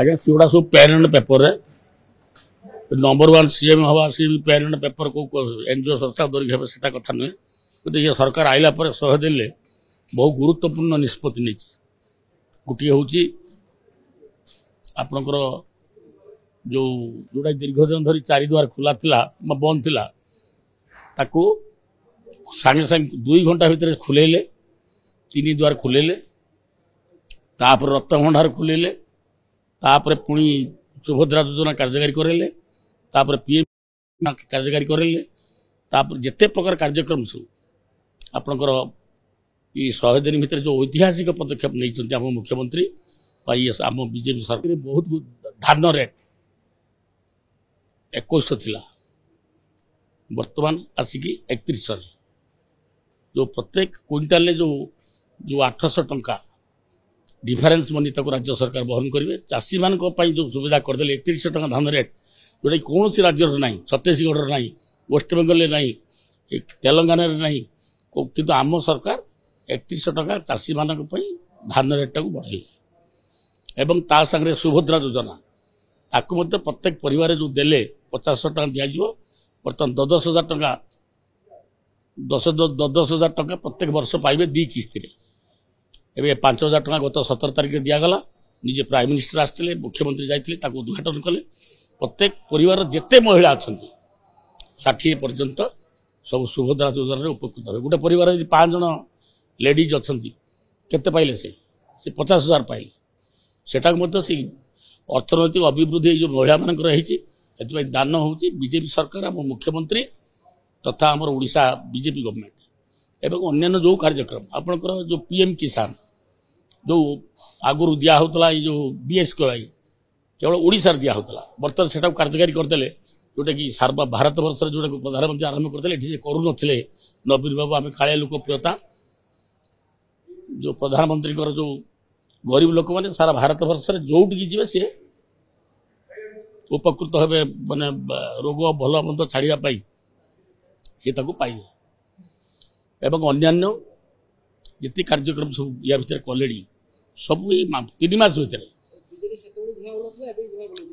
आज्ञा सेगुड़ा सब pen and paper number 1 CM हवा सी भी पेन एंड पेपर को एनजीओ संस्था धरिक हे से कथा नुहे कि ये सरकार आइला पर 100 दिन बहु गुरुत्वपूर्ण निष्पत्ति नहीं गोटे हूँ आपणकर जो जोटा दीर्घ दिन धरी 4 द्वार खुला था बंद थिला ताकू सागे सागे 2 घंटा भितर खुलेले 3 द्वार खुलेले तापर रत्न भंडार खुलेले तापर पुणी सुभद्रा योजना कार्यकारी करेले तापर पीएम कार्यकारी करेले तापर जिते प्रकार कार्यक्रम सब आपणकर ये 100 दिन भितर जो ऐतिहासिक पदक्षेप नहीं आम मुख्यमंत्री आम बीजेपी सरकार बहुत धान रेट 2100 थिला वर्तमान आसिकी 3100 जो प्रत्येक क्विंटाल जो 800 टंका डिफरेन्स मनी तक राज्य सरकार वहन करेंगे चाषी मान जो सुविधा करदे 3100 टंका धान रेट जोटा कौन राज्य ना छत्तीसगढ़ ना वेस्टबेंगल ना तेलंगाना ना कि आम सरकार 3100 टंका चाषी मान धान रेट टाक बढ़े एवं ता संगे सुभद्रा योजना ताकू प्रत्येक परिवार जो देले 50 टंका दिज्व बर्तमान 10,000 टंका 10,000 टंका प्रत्येक वर्ष पाइबे 2 किस्ती एवं 5,000 टंका गत 17 तारिख दिगला निजे प्राइम मिनिस्टर आसते मुख्यमंत्री जाते उद्घाटन कले प्रत्येक परिवार जिते महिला अच्छा 60 पर्यंत सब सुभद्रा योजना उपकृत हे गोटे परिवार 5 जन लेडीज अच्छा केते पाइले से 50,000 पाइले सेटा से अर्थनैतिक अभिवृद्धि जो महिला मानक रही दान हूँ बीजेपी सरकार आम मुख्यमंत्री तथा आम ओडिशा बीजेपी गवर्नमेंट एवं अन्य जो कार्यक्रम आपंकर जो पीएम किसान जो आगुरी दिया होता जो बीएसकेवाई केवल ओडिशा दिया होता बर्तमान से कार्यकारी करदे जोटा कि सार्वा भारत वर्ष जोटा प्रधानमंत्री आरंभ करदे ये करूँ नवीन बाबू आम कालिया लोकप्रियता जो प्रधानमंत्री जो गरीब लोक मैंने सारा भारत वर्ष जोटिकी जी सी उपकृत हे माने रोग भल मंद छाड़ापी सी पाइबे एवं अन्य जिते कार्यक्रम सब या भितर कले सब 3 मास भितर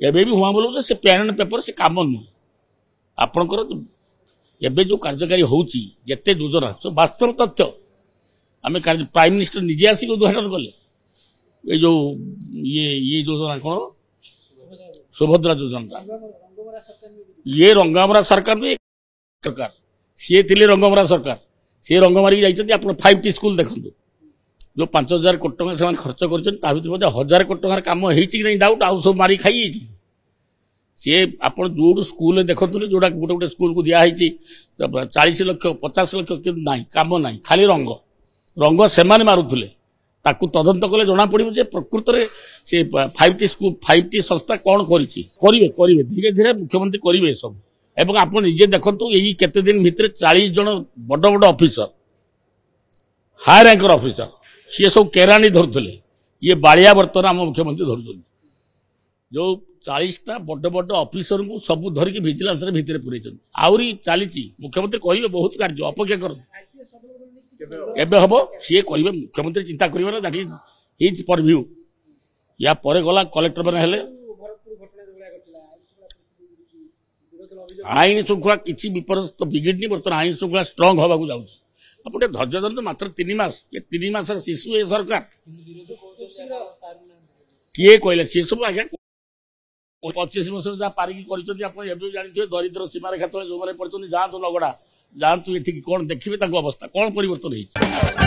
एबे भी हुआ बोलो से पेन एंड पेपर से काम नुह आपणकर एबे जो कार्यकारी होची जेते योजना सब वास्तव तथ्य आम प्राइम मिनिस्टर निजे आसिक उद्घाटन कले ये जो ये योजना कौन सुभद्रा योजना ये रंगामरा सरकार भी सरकार सी थे रंगमरा सरकार सी रंग मारिक जाइए आप 5T स्कूल देखो जो 5,000 कोटी टंका से खर्च कर 1,000 कोटी टंकार कम हो डाउट आउ सब मारी खाई सी आप जो स्कूल देखो जोड़ा गोटे गोटे स्कूल को दिखाई 40 लाख 50 लाख ना कम ना खाली रंग रंग से मारुले ताकू तदंत कले जना पड़े प्रकृत में से 5T स्कूल 5T संस्था कौन करेंगे धीरे धीरे मुख्यमंत्री करेंगे सब एवं आप निजे देखु यही केते दिन भितर 40 जन बड़ बड़ ऑफिसर हाई रैंकर ऑफिसर सी सब केराणी धरुले ये बाड़िया बर्तन आम मुख्यमंत्री धरुं जो 40टा बड़ बड़ ऑफिसर को सब धरिकी विजिलेंस भितर पूरे आहरी चली मुख्यमंत्री कहे बहुत कार्य अपेक्षा कर एबे हम सी कहे मुख्यमंत्री चिंता करेंगे दैट इज हिज परव्यू या पर गला कलेक्टर मैंने हेले आईन श्रृंखला किसी विपर्यस्त बिगिड़नी बर्तमान आईन श्रृंखला स्ट्रंग हवा आप धैर्य दिखाते मात्र 3 मास ये 3 मास शिशु ये सरकार किए कहले सी सब आज्ञा 25 वर्ष जहाँ पारिकी कर जानते दरिद्र सीमा रेखा तले जो मैंने पड़ते जातु लगड़ा जातु ये कौन देखिए अवस्था कौन परिवर्तन हो